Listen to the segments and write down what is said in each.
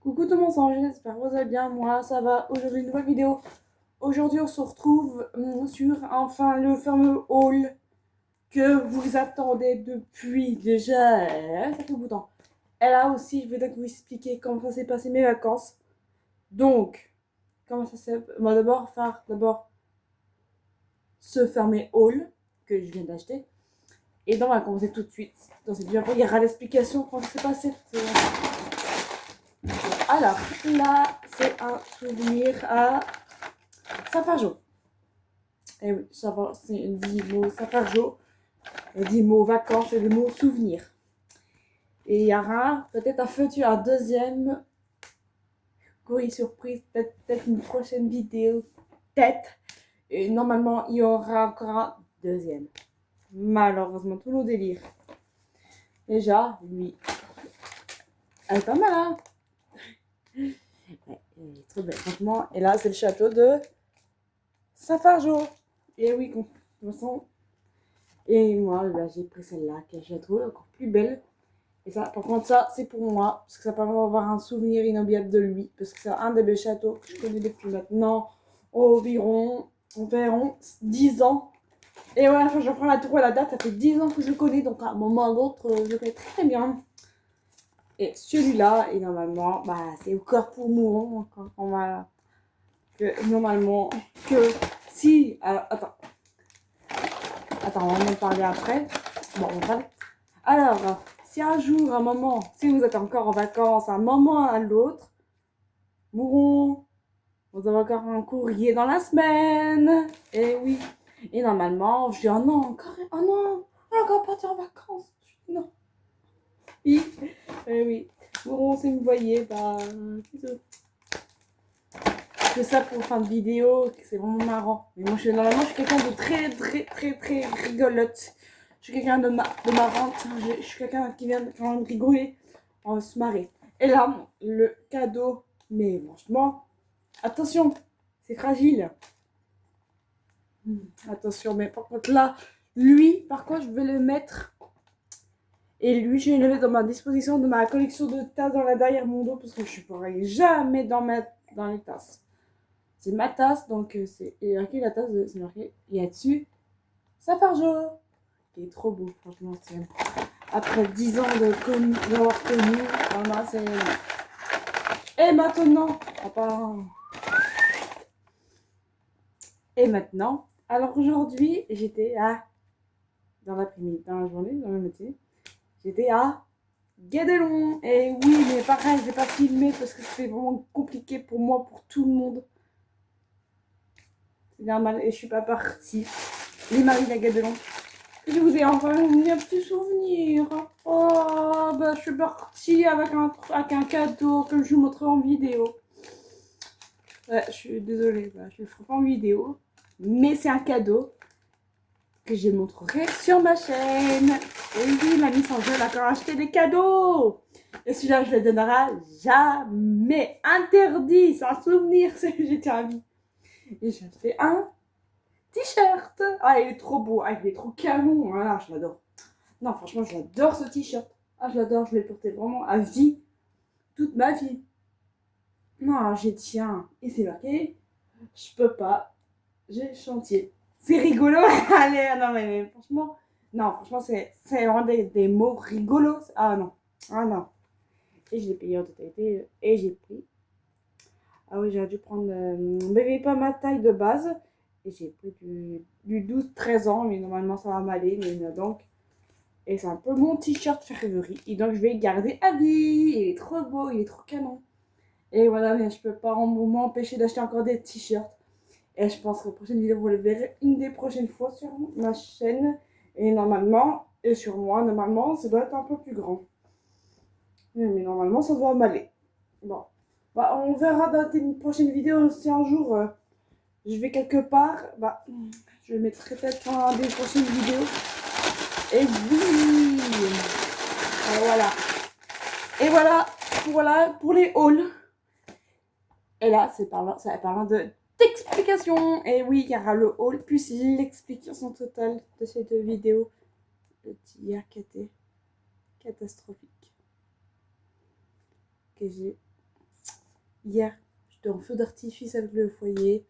Coucou tout le monde, j'espère que vous allez bien, moi ça va. Aujourd'hui une nouvelle vidéo. Aujourd'hui on se retrouve sur enfin le fameux haul que vous attendez depuis déjà ça fait un bout de temps. Et là aussi je vais donc vous expliquer comment ça s'est passé mes vacances. Donc, comment ça s'est... On va d'abord faire ce fameux haul que je viens d'acheter. Et donc on va commencer tout de suite. Dans cette vidéo, il y aura l'explication comment ça s'est passé. Alors, là, c'est un souvenir à Safajo. Et oui, c'est 10 mots Safajo, 10 mots vacances et des mots souvenirs. Et il y aura peut-être un deuxième courrier surprise, peut-être une prochaine vidéo, peut-être. Et normalement, il y aura encore un deuxième. Malheureusement, tous nos délires. Déjà, lui, elle est pas mal, hein? Ouais, elle est trop belle, franchement. Et là, c'est le château de Safajo. Et oui, de toute façon. Et moi, bah, j'ai pris celle-là, que je la trouve encore plus belle. Et ça, par contre, ça, c'est pour moi, parce que ça permet d'avoir un souvenir inoubliable de lui. Parce que c'est un des belles châteaux que je connais depuis maintenant environ 10 ans. Et voilà, je prends la tour à la date, ça fait 10 ans que je le connais, donc à un moment ou l'autre, je le connais très très bien. Et celui-là, et normalement, bah, c'est au cœur pour Mouron, on va... Que, normalement, que si... Attends, on va en parler après. Bon, on va... Alors, si un jour, un moment, si vous êtes encore en vacances, un moment à l'autre, Mouron, vous avez encore un courrier dans la semaine. Et oui. Et normalement, je dis, oh non, on est encore parti en vacances. Non. Oui, oui. Mouron, si vous me voyez, bah, je fais ça pour fin de vidéo, c'est vraiment marrant. Mais moi, normalement, je suis quelqu'un de très, très, très, très rigolote. Je suis quelqu'un de marrante. Je suis quelqu'un qui vient quand même rigoler, on se marrer. Et là, le cadeau, mais franchement, attention, c'est fragile. Attention, mais par contre là, lui, par contre, je vais le mettre. Et lui, je vais le mettre dans ma disposition de ma collection de tasses dans la derrière mon dos parce que je ne pourrai jamais dans les tasses. C'est ma tasse, donc c'est marqué la tasse, c'est marqué, il y a dessus Safarjo, qui est trop beau, franchement. Après 10 ans d'avoir connu, voilà, c'est... Et maintenant, et maintenant, alors aujourd'hui, j'étais dans l'après-midi, dans la journée, dans le métier, j'étais à Guédelon. Et oui, mais pareil, je n'ai pas filmé parce que c'était vraiment compliqué pour moi, pour tout le monde. C'est normal, et je suis pas partie. Les maris à Guédelon. Je vous ai encore mis un petit souvenir. Oh, bah, je suis partie avec un cadeau que je vous montrerai en vidéo. Ouais, je suis désolée, bah, je le ferai pas en vidéo. Mais c'est un cadeau que je montrerai sur ma chaîne. Et oui, mamie Sangel a encore acheté des cadeaux. Et celui-là, je le donnerai jamais. Interdit, c'est un souvenir, j'étais à vie. Et j'ai fait un t-shirt. Ah, il est trop beau. Ah, il est trop canon. Voilà, je l'adore. Non, franchement, j'adore ce t-shirt. Ah, je l'adore. Je l'ai porté vraiment à vie. Toute ma vie. Non, j'y tiens. Et c'est marqué. Je peux pas. J'ai chantier. C'est rigolo. Allez, non, mais franchement. Non, franchement, c'est vraiment des mots rigolos. Ah non. Ah non. Et je l'ai payé en totalité. Et j'ai pris. Ah oui, j'aurais dû prendre. Mais pas ma taille de base. Et j'ai pris du 12-13 ans. Mais normalement, ça va m'aller. Mais donc. Et c'est un peu mon t-shirt favori. Et donc, je vais le garder à vie. Il est trop beau. Il est trop canon. Et voilà, mais je peux pas m'empêcher d'acheter encore des t-shirts. Et je pense que la prochaine vidéo, vous le verrez une des prochaines fois sur ma chaîne. Et normalement, et sur moi, normalement, ça doit être un peu plus grand. Mais normalement, ça doit m'aller. Bon. Bah, on verra dans une prochaine vidéo si un jour je vais quelque part. Bah, je le mettrai peut-être dans des prochaines vidéos. Et oui! Et voilà. Et voilà pour les hauls. Et là, c'est parlant d'explication. Et oui, il y aura le haul plus l'explication totale de ces deux vidéos. Le tir qui était catastrophique. que j'ai... Hier, j'étais en feu d'artifice avec le foyer.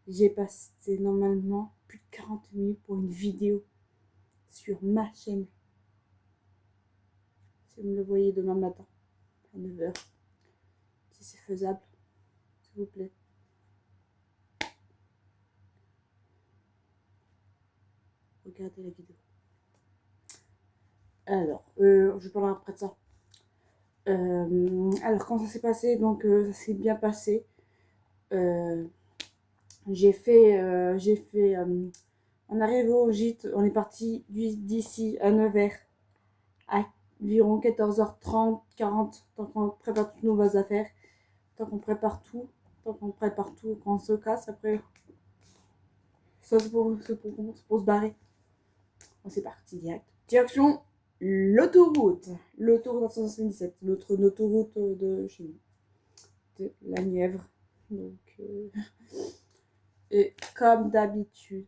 J'ai passé normalement plus de 40 minutes pour une vidéo sur ma chaîne. Si vous me le voyez demain matin, à 9h, si c'est faisable, s'il vous plaît. Regardez la vidéo. Alors, je parlerai après de ça. Alors, quand ça s'est passé, donc ça s'est bien passé. J'ai fait, on est arrivé au gîte, on est parti d'ici à Nevers à environ 14h30, 40, tant qu'on prépare toutes nos affaires, tant qu'on prépare tout, quand on se casse, après, ça c'est pour se barrer. On s'est parti direct. Direction l'autoroute 977, notre autoroute de chez nous, de la Nièvre. Donc, et comme d'habitude,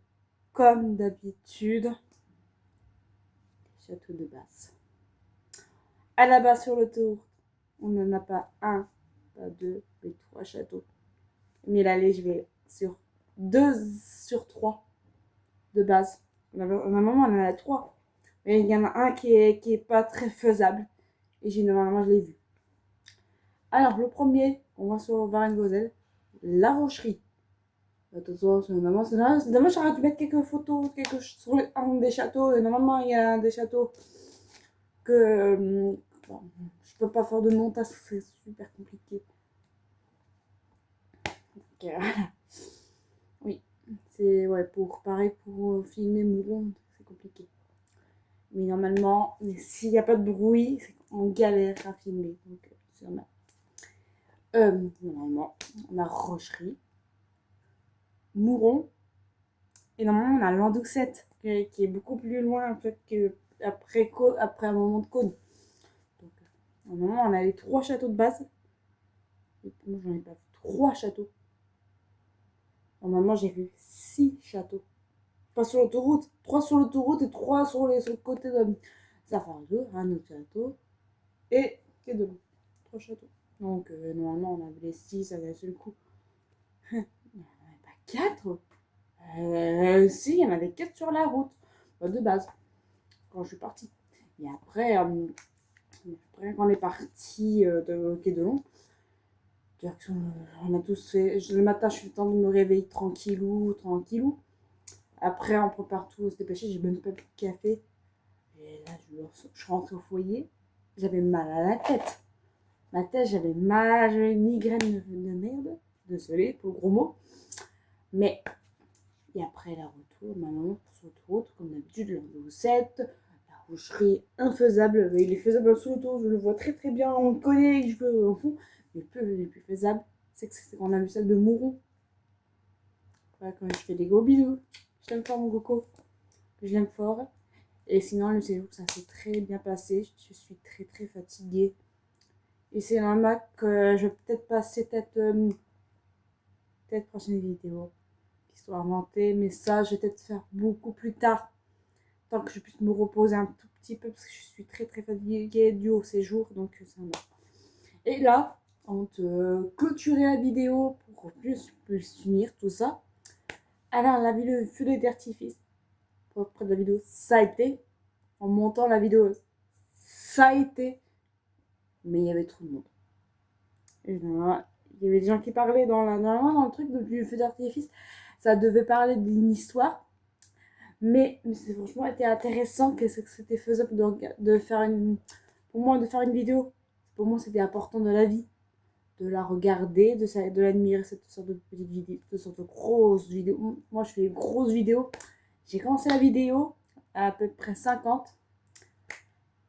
château de base. À la base sur l'autoroute, on n'en a pas un, pas deux, mais 3 châteaux. Mais là, je vais sur 2 sur 3 de base. Normalement, on en a 3. Mais il y en a un qui est pas très faisable. Et normalement, je l'ai vu. Alors, le premier, on va sur Varennes-Vauzelles, la Rocherie. Attention, normalement, c'est dommage, j'aurais dû mettre quelques photos sur un des châteaux. Et normalement, il y a un des châteaux que bon, je peux pas faire de montage, c'est super compliqué. Donc, oui, c'est pour filmer Mouron, c'est compliqué. Mais normalement, s'il n'y a pas de bruit, on galère à filmer. Donc, c'est normal. Normalement, on a Rocherie, Mouron, et normalement, on a Landouxette, qui est beaucoup plus loin en fait après un moment de Cône. Donc, normalement, on a les 3 châteaux de base. Et moi, j'en ai pas vu 3 châteaux. Normalement, j'ai vu 6 châteaux. Pas sur l'autoroute. 3 sur l'autoroute et 3 sur le côté de Safari 2, un autre château. Et de l'autre. 3 châteaux. Donc, normalement, on avait les 6 à un seul coup. Il n'y en avait pas 4. Si, il y en avait 4 sur la route. De base. Quand je suis partie. Et après quand on est parti de Quai de Long, on a tous fait. Le matin, je suis le temps de me réveiller tranquillou. Après, on prépare tout, on se dépêcher. J'ai même pas bu de café. Et là, je rentre au foyer. J'avais mal à la tête. Ma tête, j'avais mal. J'avais une migraine de merde. Désolée pour le gros mot. Mais, et après, la retour, ma maman, sur l'autoroute, comme d'habitude, l'Andoucette, la Rocherie, infaisable. Il est faisable sur l'autoroute, je le vois très très bien. On le connaît, je veux en fond. Mais le plus faisable, c'est qu'on a vu celle de Mouron. Voilà, quand je fais des gros bisous. Je t'aime fort, mon coco. Je l'aime fort. Et sinon, le séjour, ça s'est très bien passé. Je suis très très fatiguée. Et c'est normal que je vais peut-être passer peut-être prochaine vidéo qui soit inventée. Mais ça, je vais peut-être faire beaucoup plus tard. Tant que je puisse me reposer un tout petit peu. Parce que je suis très très fatiguée dû au séjour. Donc, c'est normal. Et là, on te clôturer la vidéo pour plus finir tout ça. Alors, le feu d'artifice, près de la vidéo, ça a été. En montant la vidéo, ça a été. Mais il y avait trop de monde. Et là, il y avait des gens qui parlaient normalement dans le truc du feu d'artifice. Ça devait parler d'une histoire. Mais c'est franchement été intéressant que c'était faisable de faire pour moi, de faire une vidéo. Pour moi, c'était important de la vie. De la regarder, de l'admirer, cette sorte de petite vidéo, cette sorte de grosse vidéo. Moi, je fais une grosse vidéo. J'ai commencé la vidéo à peu près 50.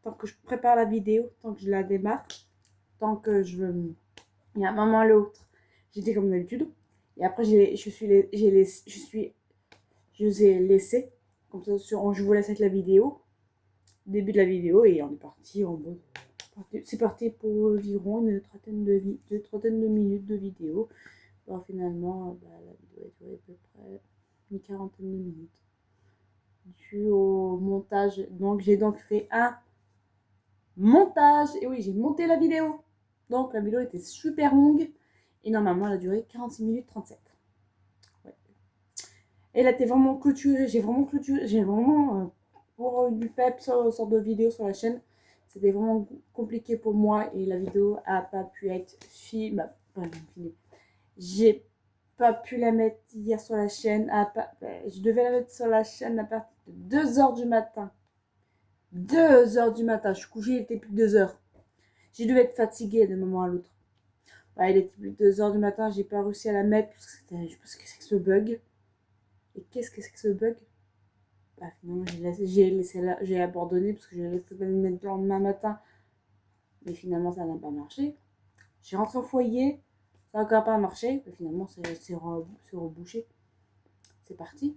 Tant que je prépare la vidéo, tant que je la démarre, tant que je veux. Il y a un moment à l'autre, j'étais comme d'habitude. Et après, je vous ai laissé. Comme ça, je vous laisse avec la vidéo. Début de la vidéo, et on est parti en mode. C'est parti pour environ une trentaine de minutes de vidéo. Bon, finalement, la vidéo a duré à peu près une quarantaine de minutes. Dû au montage. Donc, j'ai donc fait montage. Et oui, j'ai monté la vidéo. Donc la vidéo était super longue. Et normalement, elle a duré 46 minutes 37. Ouais. Et elle était vraiment clôturée. J'ai vraiment pour du pep sorte de vidéo sur la chaîne. C'était vraiment compliqué pour moi. Et la vidéo a pas pu être filmée. J'ai pas pu la mettre hier sur la chaîne. Je devais la mettre sur la chaîne à partir de 2h du matin. 2h du matin. Je suis couchée, il était plus de 2h. Je devais être fatiguée d'un moment à l'autre. Ouais, il était plus de 2h du matin. J'ai pas réussi à la mettre parce que c'était. Je sais pas ce que c'est que ce bug. Et qu'est-ce que c'est que ce bug? Bah, finalement, j'ai abandonné parce que je laissé la mettre le lendemain matin. Mais finalement, ça n'a pas marché. J'ai rentré au foyer. Ça n'a encore pas marché. Mais finalement, c'est rebouché. C'est parti.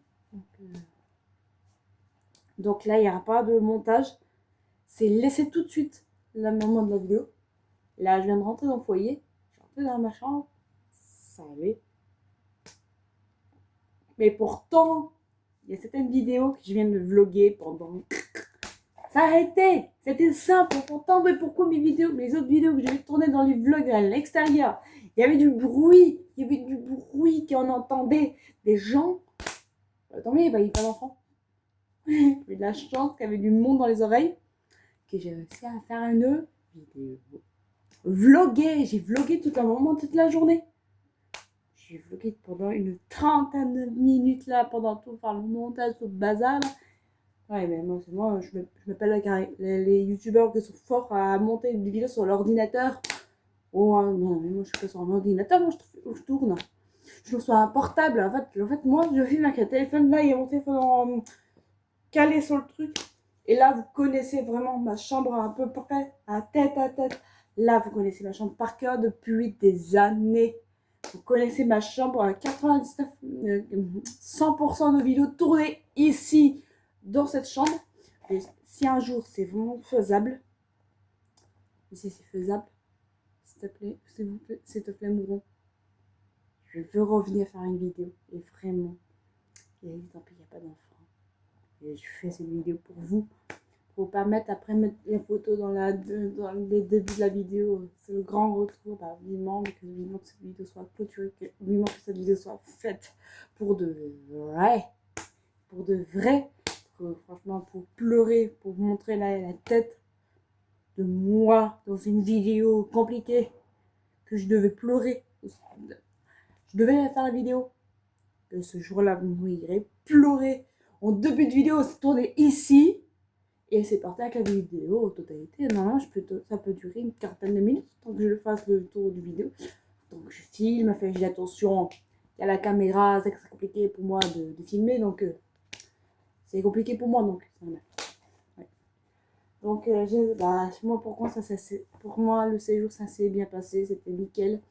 Donc là, il n'y aura pas de montage. C'est laissé tout de suite le moment de la vidéo. Là, je viens de rentrer dans le foyer. Je suis rentrée dans ma chambre. Ça allait. Mais pourtant, il y a certaines vidéos que je viens de vlogger pendant. Ça a été. C'était simple. Pourtant, mais pourquoi mes autres vidéos que j'avais tournées dans les vlogs à l'extérieur, il y avait du bruit. Il y avait du bruit qu'on entendait. Des gens. Tant mieux, il n'y a pas d'enfants. J'ai eu de la chance qu'il y avait du monde dans les oreilles. Que j'ai réussi à faire une vidéo. J'ai vlogué tout un moment, toute la journée. J'ai vlogué pendant une trentaine de minutes là, pendant tout, faire le montage, tout le bazar là. Ouais, mais moi je m'appelle les youtubeurs qui sont forts à monter des vidéos sur l'ordinateur. Oh non, mais moi je suis pas sur un ordinateur, moi je tourne. Je reçois un portable. En fait, moi je filme avec un téléphone là, il y a mon téléphone calé sur le truc. Et là, vous connaissez vraiment ma chambre un peu près, à tête à tête. Là, vous connaissez ma chambre par cœur depuis des années. Vous connaissez ma chambre à 99, 100% de vidéos tournées ici, dans cette chambre. Et si un jour c'est vraiment faisable, si c'est faisable, s'il te plaît, Mouron, je veux revenir faire une vidéo. Et vraiment, tant pis, il n'y a pas d'enfant. Et je fais cette vidéo pour vous. Pour permettre après mettre les photos dans les débuts de la vidéo. C'est le grand retour. Bah, vivement que cette vidéo soit clôturée, vivement que cette vidéo soit faite pour de vrai. Pour de vrai. Franchement, pour pleurer, pour montrer la tête de moi dans une vidéo compliquée. Que je devais pleurer. Je devais faire la vidéo. Que ce jour-là, vous m'oublierez pleurer. En début de vidéo, c'est tourné ici. Et c'est parti avec la vidéo en totalité. Normalement, ça peut durer une quarantaine de minutes tant que je fasse le tour du vidéo. Donc je filme, j'ai attention, il y a la caméra, c'est très compliqué pour moi de filmer, donc c'est compliqué pour moi, donc ouais. Donc moi pour moi le séjour ça s'est bien passé, c'était nickel.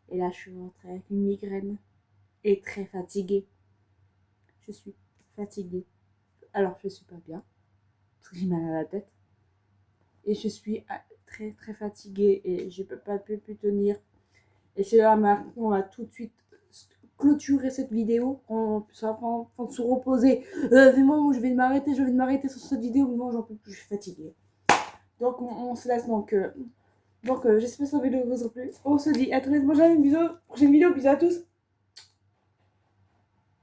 Et là je suis rentrée avec une migraine et très fatiguée. Je suis fatiguée. Alors je suis pas bien. Parce que j'ai mal à la tête. Et je suis très très fatiguée et je peux pas plus tenir. Et c'est là maintenant on va tout de suite clôturer cette vidéo. On peut se reposer. Vraiment, je vais m'arrêter sur cette vidéo. Moi j'en peux plus, je suis fatiguée. Donc on se laisse donc. J'espère que cette vidéo vous a plu. On se dit à très bientôt. Prochaine vidéo. Bisous à tous.